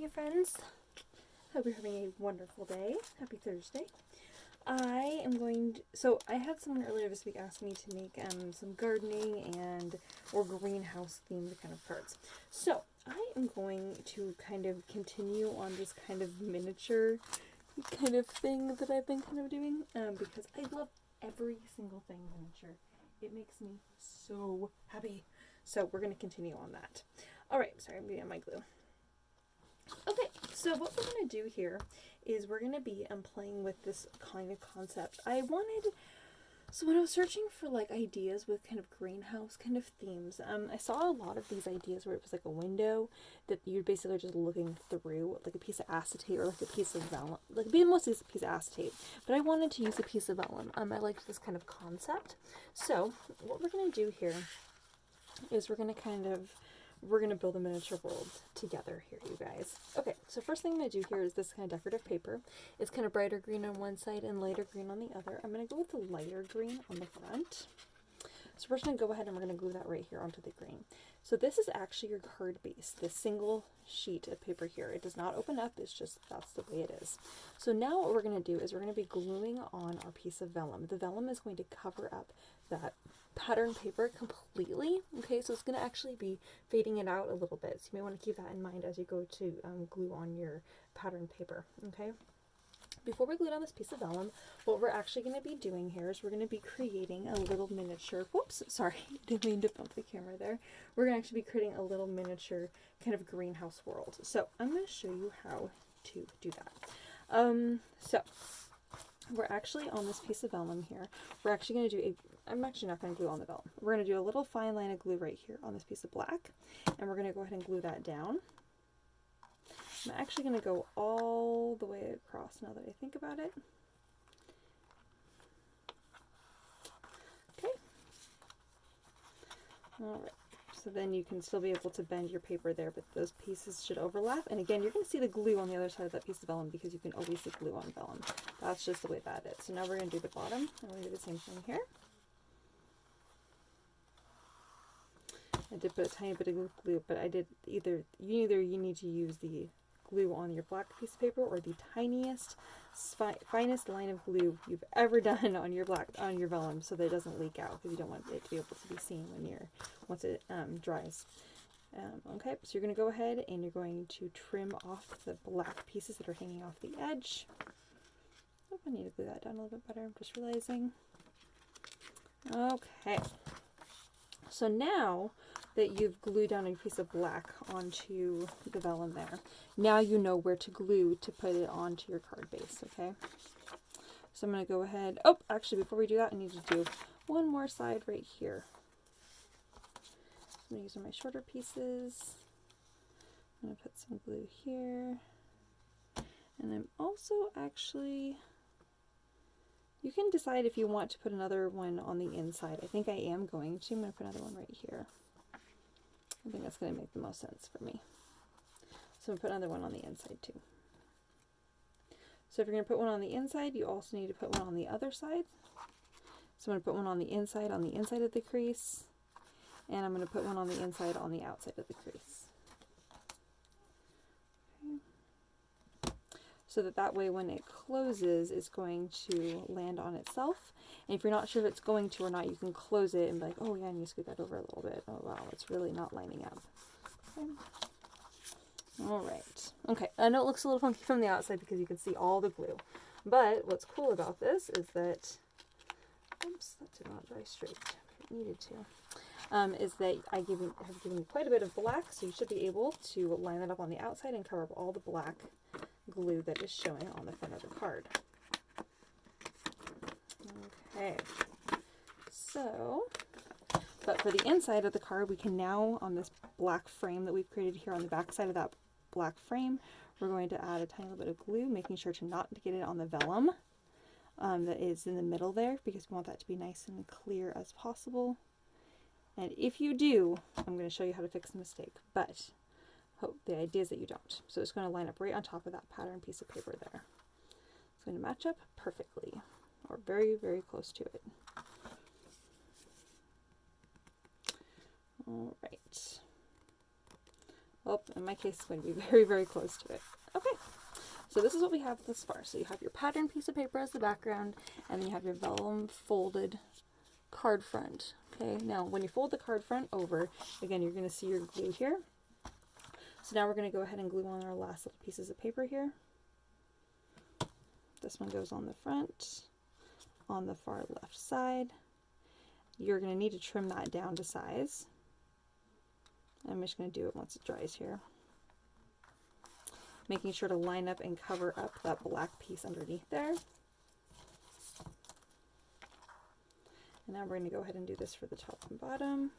Hi friends, hope you're having a wonderful day. Happy Thursday. I had someone earlier this week ask me to make some gardening or greenhouse themed kind of cards. So I am going to kind of continue on this kind of miniature kind of thing that I've been kind of doing because I love every single thing miniature. It makes me so happy. So we're going to continue on that. Alright, sorry, I'm getting on my glue. Okay, so what we're going to do here is we're going to be playing with this kind of concept. So when I was searching for like ideas with kind of greenhouse kind of themes, I saw a lot of these ideas where it was like a window that you're basically just looking through, like a piece of acetate or like a piece of vellum, like mostly a piece of acetate, but I wanted to use a piece of vellum. I liked this kind of concept. So what we're going to do here is we're going to build a miniature world together here, you guys. Okay, so first thing I'm going to do here is this kind of decorative paper. It's kind of brighter green on one side and lighter green on the other. I'm going to go with the lighter green on the front. So we're just going to go ahead and we're going to glue that right here onto the green. So this is actually your card base, this single sheet of paper here. It does not open up, it's just that's the way it is. So now what we're going to do is we're going to be gluing on our piece of vellum. The vellum is going to cover up that pattern paper completely. Okay, so it's going to actually be fading it out a little bit. So you may want to keep that in mind as you go to glue on your pattern paper. Okay. Before we glue down this piece of vellum, what we're actually going to be doing here is we're going to be creating a little miniature, whoops, sorry, didn't mean to bump the camera there. We're going to actually be creating a little miniature kind of greenhouse world. So I'm going to show you how to do that. So we're actually on this piece of vellum here. We're actually going to do I'm actually not going to glue on the vellum. We're going to do a little fine line of glue right here on this piece of black, and we're going to go ahead and glue that down. I'm actually going to go all the way across now that I think about it. Okay. Alright, so then you can still be able to bend your paper there, but those pieces should overlap. And again, you're going to see the glue on the other side of that piece of vellum because you can always see glue on vellum. That's just the way that is. So now we're going to do the bottom, and we're going to do the same thing here. I did put a tiny bit of glue, but you need to use the glue on your black piece of paper or the tiniest, finest line of glue you've ever done on your vellum, so that it doesn't leak out, because you don't want it to be able to be seen once it dries. Okay, so you're going to go ahead and you're going to trim off the black pieces that are hanging off the edge. Oh, I need to glue that down a little bit better. I'm just realizing. Okay. So now that you've glued down a piece of black onto the vellum there, now you know where to glue to put it onto your card base, okay? So I'm going to go ahead, oh, actually before we do that, I need to do one more side right here. I'm going to use my shorter pieces. I'm going to put some glue here. And I'm also actually, you can decide if you want to put another one on the inside. I think I am going to. I'm going to put another one right here. I think that's going to make the most sense for me. So I'm going to put another one on the inside too. So if you're going to put one on the inside, you also need to put one on the other side. So I'm going to put one on the inside of the crease. And I'm going to put one on the inside on the outside of the crease. Okay. So that way when it closes, it's going to land on itself. And if you're not sure if it's going to or not, you can close it and be like, oh yeah, I need to scoot that over a little bit. Oh wow, it's really not lining up. Okay. Alright. Okay, I know it looks a little funky from the outside because you can see all the glue. But what's cool about this is that, oops, that did not dry straight. It needed to. Is that I have given you quite a bit of black, so you should be able to line it up on the outside and cover up all the black glue that is showing on the front of the card. Okay, so, but for the inside of the card, we can now, on this black frame that we've created here on the back side of that black frame, we're going to add a tiny little bit of glue, making sure to not get it on the vellum that is in the middle there, because we want that to be nice and clear as possible. And if you do, I'm going to show you how to fix the mistake, but the idea is that you don't. So it's going to line up right on top of that pattern piece of paper there. It's going to match up perfectly, or very, very close to it. All right. Oh, in my case, it's going to be very, very close to it. Okay, so this is what we have thus far. So you have your pattern piece of paper as the background, and then you have your vellum folded card front. Okay, now when you fold the card front over, again, you're going to see your glue here. So now we're going to go ahead and glue on our last little pieces of paper here. This one goes on the front, on the far left side. You're going to need to trim that down to size. I'm just going to do it once it dries here. Making sure to line up and cover up that black piece underneath there. And now we're going to go ahead and do this for the top and bottom.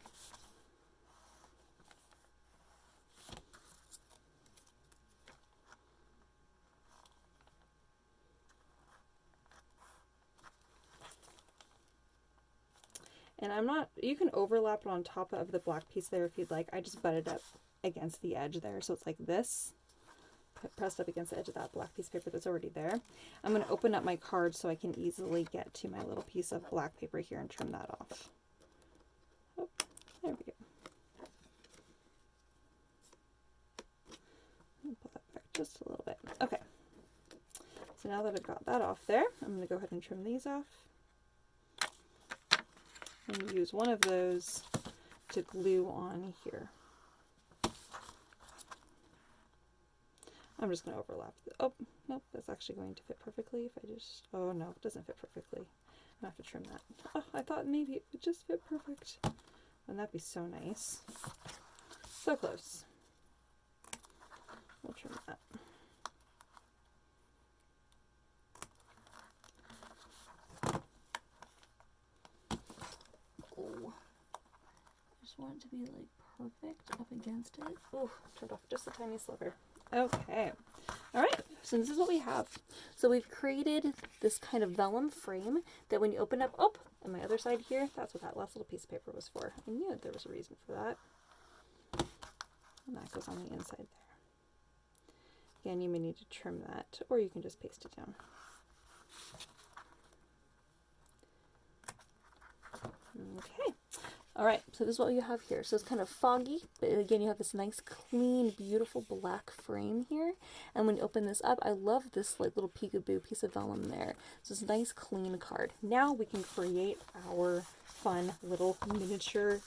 And I'm not, you can overlap it on top of the black piece there if you'd like. I just butted up against the edge there, so it's like this, pressed up against the edge of that black piece of paper that's already there. I'm going to open up my card so I can easily get to my little piece of black paper here and trim that off. Oh, there we go. Pull that back just a little bit. Okay. So now that I've got that off there, I'm going to go ahead and trim these off. And use one of those to glue on here. I'm just going to overlap. Oh, nope, that's actually going to fit perfectly if I just, oh no, it doesn't fit perfectly. I'm going to have to trim that. Oh, I thought maybe it would just fit perfect. Wouldn't that be so nice? So close. We'll trim that. Oh, I just want it to be like perfect up against it. Oh, turned off just a tiny sliver. Okay. All right. So this is what we have. So we've created this kind of vellum frame that when you open up, oh, and my other side here, that's what that last little piece of paper was for. I knew there was a reason for that. And that goes on the inside there. Again, you may need to trim that, or you can just paste it down. Okay. All right, so this is what you have here. So it's kind of foggy, but again, you have this nice, clean, beautiful black frame here. And when you open this up, I love this like little peekaboo piece of vellum there. So it's a nice, clean card. Now we can create our fun little miniature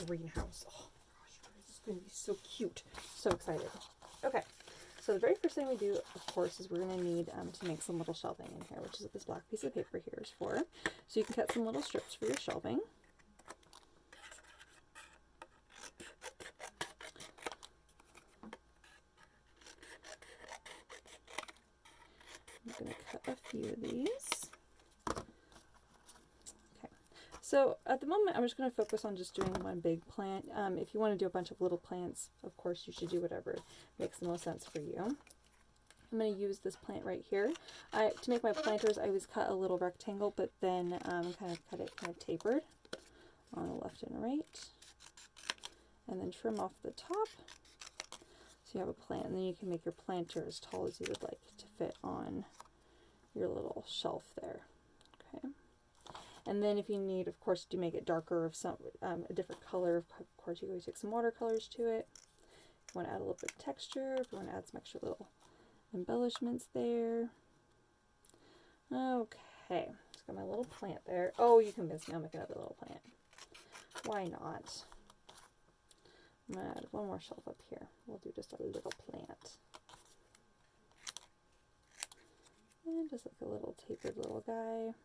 greenhouse. Oh gosh, this is going to be so cute. So excited. Okay, so the very first thing we do, of course, is we're going to need to make some little shelving in here, which is what this black piece of paper here is for. So you can cut some little strips for your shelving. I'm going to cut a few of these. Okay, so at the moment I'm just going to focus on just doing one big plant. If you want to do a bunch of little plants, of course you should do whatever makes the most sense for you. I'm going to use this plant right here. To make my planters, I always cut a little rectangle, but then kind of cut it kind of tapered on the left and right. And then trim off the top. So you have a plant, and then you can make your planter as tall as you would like to fit on your little shelf there. Okay. And then if you need, of course, to make it darker of some a different color, of course, you can always take some watercolors to it. If you want to add a little bit of texture, if you want to add some extra little embellishments there. Okay, just got my little plant there. Oh, you convinced me I'll make another little plant. Why not? I'm going to add one more shelf up here. We'll do just a little plant. And just like a little tapered little guy.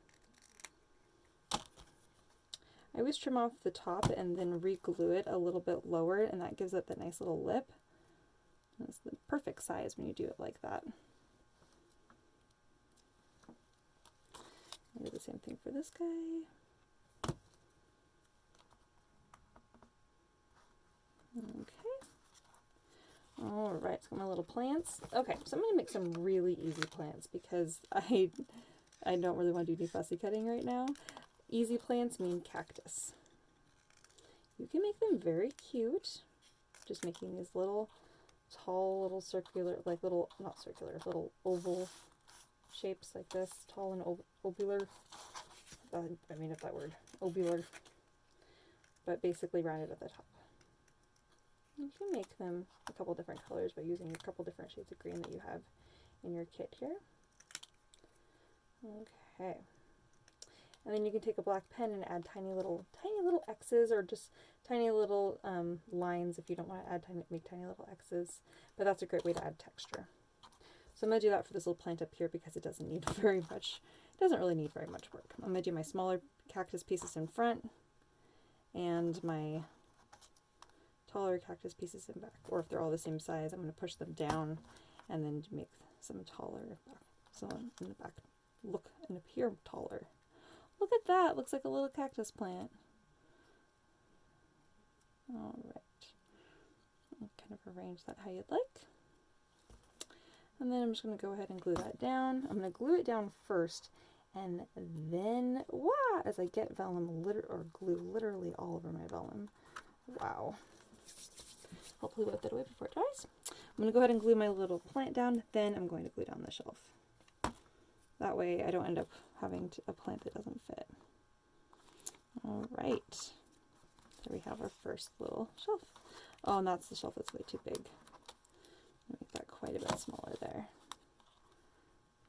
I always trim off the top and then re-glue it a little bit lower, and that gives it that nice little lip. And it's the perfect size when you do it like that. I'll do the same thing for this guy. Okay. Alright, so got my little plants. Okay, so I'm going to make some really easy plants because I don't really want to do any fussy cutting right now. Easy plants mean cactus. You can make them very cute. Just making these little, tall, little circular, like little, not circular, little oval shapes like this. Tall and ovular. I made up that word. Ovular. But basically rounded at the top. You can make them a couple different colors by using a couple different shades of green that you have in your kit here. Okay. And then you can take a black pen and add tiny little X's, or just tiny little lines if you don't want to make tiny little X's. But that's a great way to add texture. So I'm going to do that for this little plant up here because it doesn't need very much. It doesn't really need very much work. I'm going to do my smaller cactus pieces in front and my taller cactus pieces in back. Or if they're all the same size, I'm going to push them down and then make some taller, so in the back look and appear taller. Look at that, looks like a little cactus plant. All right, I'll kind of arrange that how you'd like. And then I'm just going to go ahead and glue that down. I'm going to glue it down first, and then, wow, as I get vellum, glue literally all over my vellum. Wow. Hopefully wipe that away before it dries. I'm going to go ahead and glue my little plant down, then I'm going to glue down the shelf. That way I don't end up having a plant that doesn't fit. All right. There we have our first little shelf. Oh, and that's the shelf that's way too big. Make that quite a bit smaller there.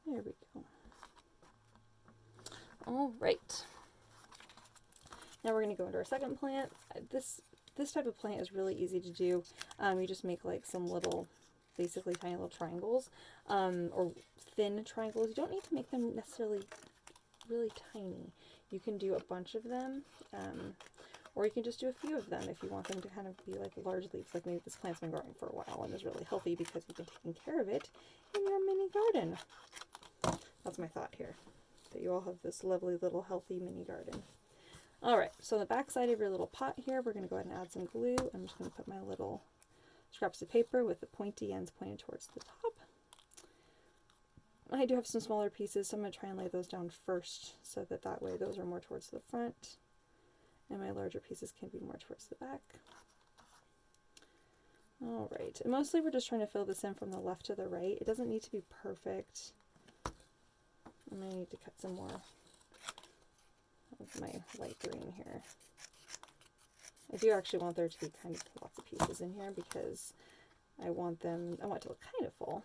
There we go. All right. Now we're going to go into our second plant. This type of plant is really easy to do. You just make like some little, basically tiny little triangles, or thin triangles. You don't need to make them necessarily really tiny. You can do a bunch of them, or you can just do a few of them if you want them to kind of be like large leaves. Like maybe this plant's been growing for a while and is really healthy because you've been taking care of it in your mini garden. That's my thought here, that you all have this lovely little healthy mini garden. Alright, so on the back side of your little pot here, we're going to go ahead and add some glue. I'm just going to put my little scraps of paper with the pointy ends pointed towards the top. I do have some smaller pieces, so I'm going to try and lay those down first so that way those are more towards the front and my larger pieces can be more towards the back. Alright, and mostly we're just trying to fill this in from the left to the right. It doesn't need to be perfect. I'm going to need to cut some more of my light green here. I do actually want there to be kind of lots of pieces in here because I want it to look kind of full.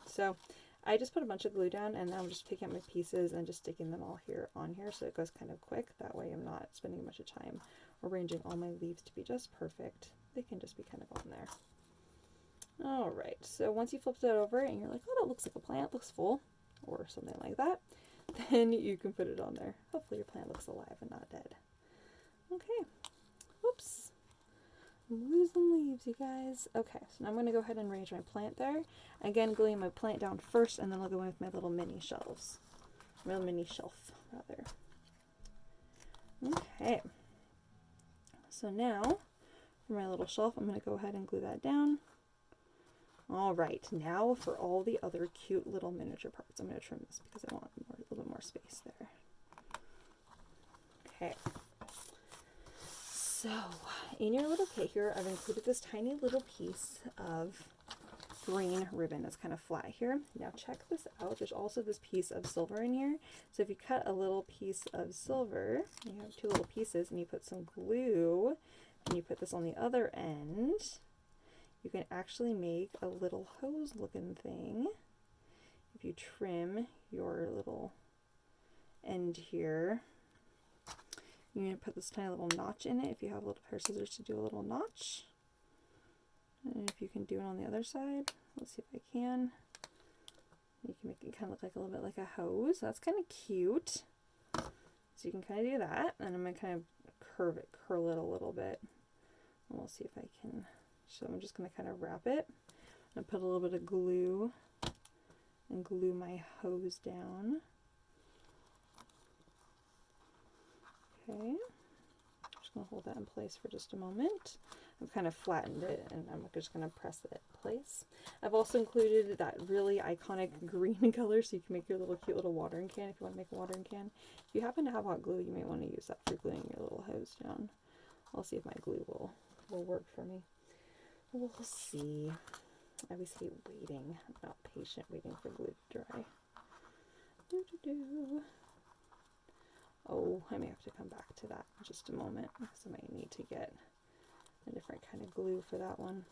So I just put a bunch of glue down, and now I'm just taking out my pieces and just sticking them all on here so it goes kind of quick. That way I'm not spending much of time arranging all my leaves to be just perfect. They can just be kind of on there. Alright, so once you flip that over and you're like, oh, that looks like a plant, looks full, or something like that, then you can put it on there. Hopefully your plant looks alive and not dead. Okay. Whoops. I'm losing leaves, you guys. Okay, so now I'm going to go ahead and arrange my plant there. Again, gluing my plant down first, and then I'll go in with my little mini shelves. My little mini shelf, rather. Okay. So now, for my little shelf, I'm going to go ahead and glue that down. Alright, now for all the other cute little miniature parts. I'm going to trim this because I want a little bit more space there. Okay. So, in your little kit here, I've included this tiny little piece of green ribbon that's kind of flat here. Now check this out. There's also this piece of silver in here. So if you cut a little piece of silver, you have two little pieces, and you put some glue, and you put this on the other end, you can actually make a little hose looking thing. If you trim your little end here, you're going to put this tiny little notch in it if you have a little pair of scissors to do a little notch. And if you can do it on the other side, let's see if I can. You can make it kind of look like a little bit like a hose. That's kind of cute. So you can kind of do that. And I'm going to kind of curl it a little bit. And we'll see if I can. So I'm just going to kind of wrap it. I'm going to put a little bit of glue and glue my hose down. Okay. I'm just going to hold that in place for just a moment. I've kind of flattened it, and I'm just going to press it in place. I've also included that really iconic green color so you can make your little cute little watering can if you want to make a watering can. If you happen to have hot glue, you may want to use that for gluing your little hose down. I'll see if my glue will work for me. We'll see. I always hate waiting. I'm not patient waiting for glue to dry. Oh, I may have to come back to that in just a moment because I might need to get a different kind of glue for that one.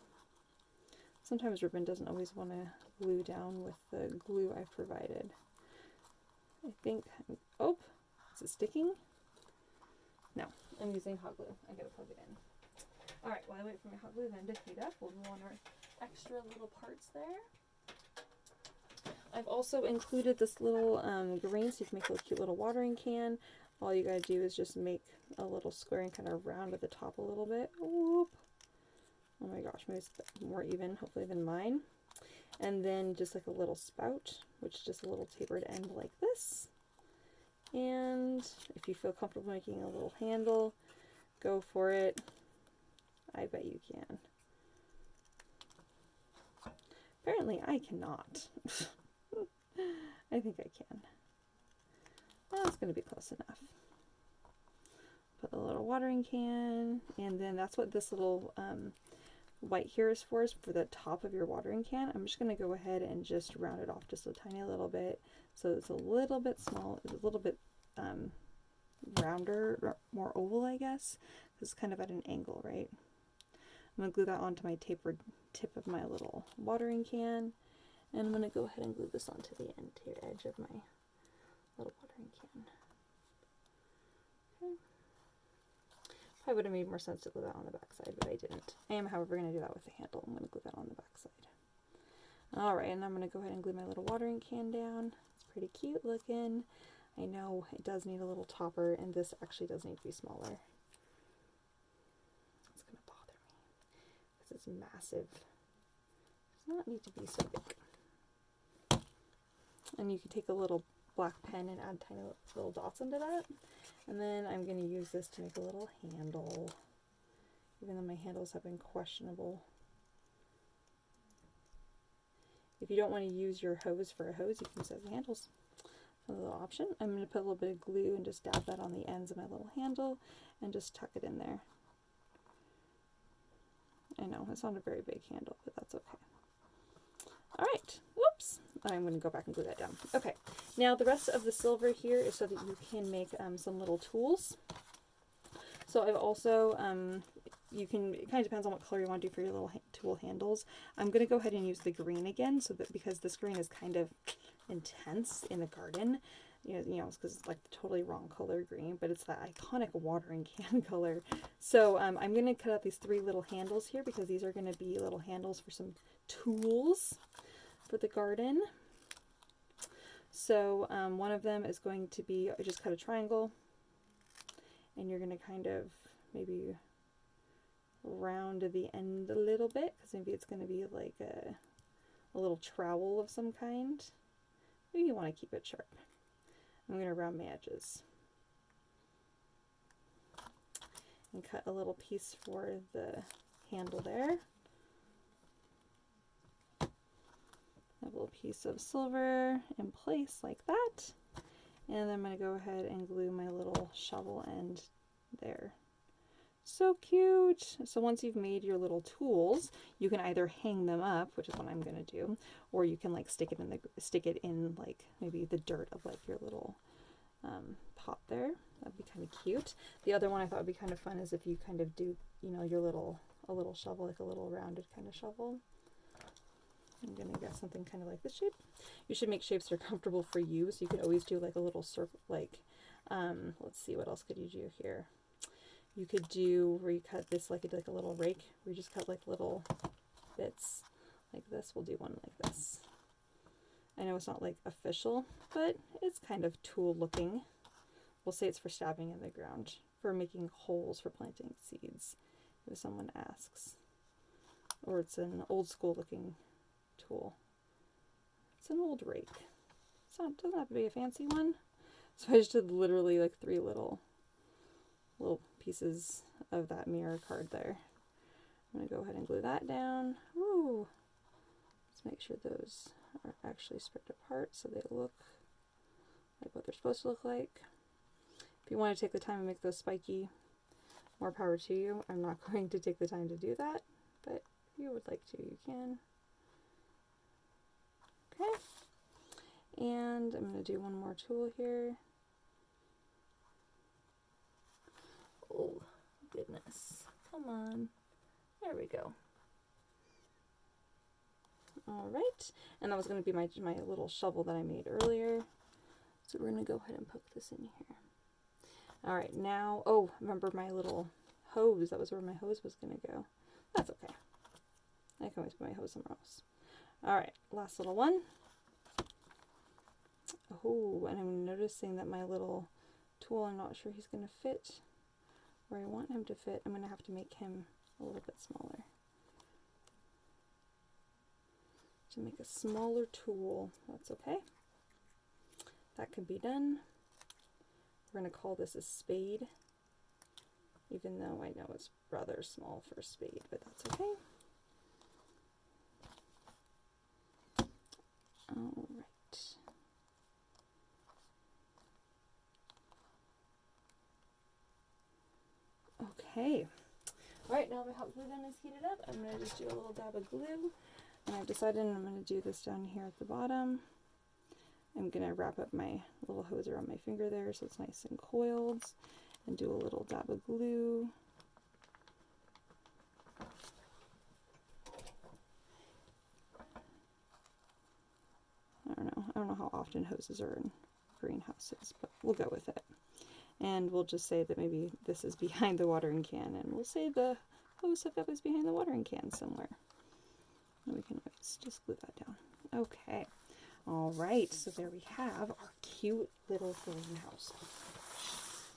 Sometimes ribbon doesn't always want to glue down with the glue I've provided. I think, oh, is it sticking? No, I'm using hot glue. I gotta plug it in. Alright, while I wait for my hot glue then to heat up, we'll go on our extra little parts there. I've also included this little green so you can make a little cute little watering can. All you gotta do is just make a little square and kind of round at the top a little bit. Whoop. Oh my gosh, maybe it's more even, hopefully, than mine. And then just like a little spout, which is just a little tapered end like this. And if you feel comfortable making a little handle, go for it. I bet you can. Apparently I cannot. I think I can. That's going to be close enough. Put a little watering can, and then that's what this little white here is for the top of your watering can. I'm just going to go ahead and just round it off just a tiny little bit so it's a little bit small, a little bit rounder, or more oval, I guess. It's kind of at an angle, right? I'm going to glue that onto my tapered tip of my little watering can, and I'm going to go ahead and glue this onto the interior edge of my little watering can. Okay. Probably would have made more sense to glue that on the back side, but I didn't. I am, however, going to do that with the handle. I'm going to glue that on the back side. Alright, and I'm going to go ahead and glue my little watering can down. It's pretty cute looking. I know it does need a little topper, and this actually does need to be smaller. It's going to bother me because it's massive. It does not need to be so big. And you can take a little black pen and add tiny little dots into that. And then I'm going to use this to make a little handle, even though my handles have been questionable. If you don't want to use your hose for a hose, you can use it as handles. A little option. I'm going to put a little bit of glue and just dab that on the ends of my little handle and just tuck it in there. I know, it's not a very big handle, but that's okay. Alright, whoops! I'm going to go back and glue that down. Okay, now the rest of the silver here is so that you can make some little tools. So I've also, you can, it kind of depends on what color you want to do for your little tool handles. I'm going to go ahead and use the green again, so that because this green is kind of intense in the garden, you know, it's because it's like the totally wrong color green, but it's that iconic watering can color. So I'm going to cut out these 3 little handles here because these are going to be little handles for some tools for the garden. So one of them is going to be, I just cut a triangle, and you're going to kind of maybe round the end a little bit, because maybe it's going to be like a little trowel of some kind. Maybe you want to keep it sharp. I'm going to round my edges and cut a little piece for the handle there. A little piece of silver in place like that. And then I'm going to go ahead and glue my little shovel end there. So cute! So once you've made your little tools, you can either hang them up, which is what I'm going to do, or you can like stick it in like maybe the dirt of like your little pot there. That'd be kind of cute. The other one I thought would be kind of fun is if you kind of do, you know, your a little shovel, like a little rounded kind of shovel. I'm going to get something kind of like this shape. You should make shapes that are comfortable for you, so you could always do like a little circle, like, let's see, what else could you do here? You could do where you cut this like a little rake, where you just cut like little bits like this. We'll do one like this. I know it's not like official, but it's kind of tool looking. We'll say it's for stabbing in the ground, for making holes for planting seeds, if someone asks. Or it's an old school looking tool. It's an old rake. So it doesn't have to be a fancy one. So I just did literally like 3 little pieces of that mirror card there. I'm going to go ahead and glue that down. Woo! Let's make sure those are actually spread apart so they look like what they're supposed to look like. If you want to take the time and make those spiky, more power to you. I'm not going to take the time to do that, but if you would like to, you can. Okay. And I'm going to do one more tool here. Oh, goodness. Come on. There we go. All right, and that was going to be my little shovel that I made earlier. So we're going to go ahead and poke this in here. All right, now, oh, remember my little hose? That was where my hose was going to go. That's okay. I can always put my hose somewhere else. All right, last little one. Oh, and I'm noticing that my little tool, I'm not sure he's going to fit where I want him to fit. I'm going to have to make him a little bit smaller. To make a smaller tool, that's okay. That can be done. We're going to call this a spade, even though I know it's rather small for a spade, but that's okay. All right. Okay. All right, now the hot glue gun is heated up. I'm going to just do a little dab of glue. And I've decided I'm going to do this down here at the bottom. I'm going to wrap up my little hose around my finger there so it's nice and coiled. And do a little dab of glue. I don't know how often hoses are in greenhouses, but we'll go with it. And we'll just say that maybe this is behind the watering can, and we'll say the hose hookup is behind the watering can somewhere. And we can always just glue that down. Okay. All right, so there we have our cute little greenhouse.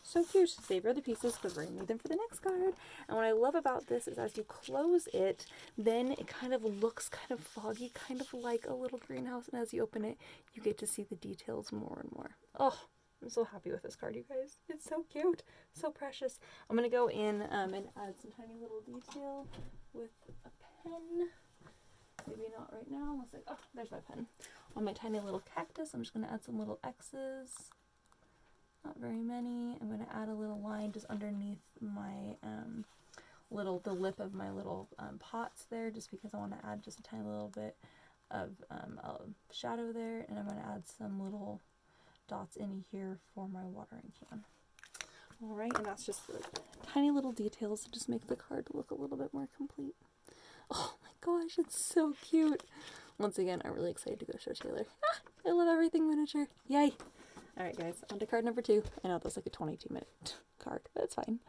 So cute. Save your other pieces because we're going to need them for the next card. And what I love about this is as you close it, then it kind of looks kind of foggy, kind of like a little greenhouse. And as you open it, you get to see the details more and more. Oh, I'm so happy with this card, you guys. It's so cute. So precious. I'm going to go in and add some tiny little detail with a pen. Maybe not right now. Unless oh, there's my pen. On my tiny little cactus, I'm just going to add some little X's. Not very many. I'm going to add a little line just underneath my the lip of my little pots there, just because I want to add just a tiny little bit of shadow there, and I'm going to add some little dots in here for my watering can. All right, and that's just like tiny little details to just make the card look a little bit more complete. Oh my gosh, it's so cute. Once again, I'm really excited to go show Taylor. I love everything miniature. Yay! Alright guys, on to card number 2. I know that's like a 22-minute card, but it's fine.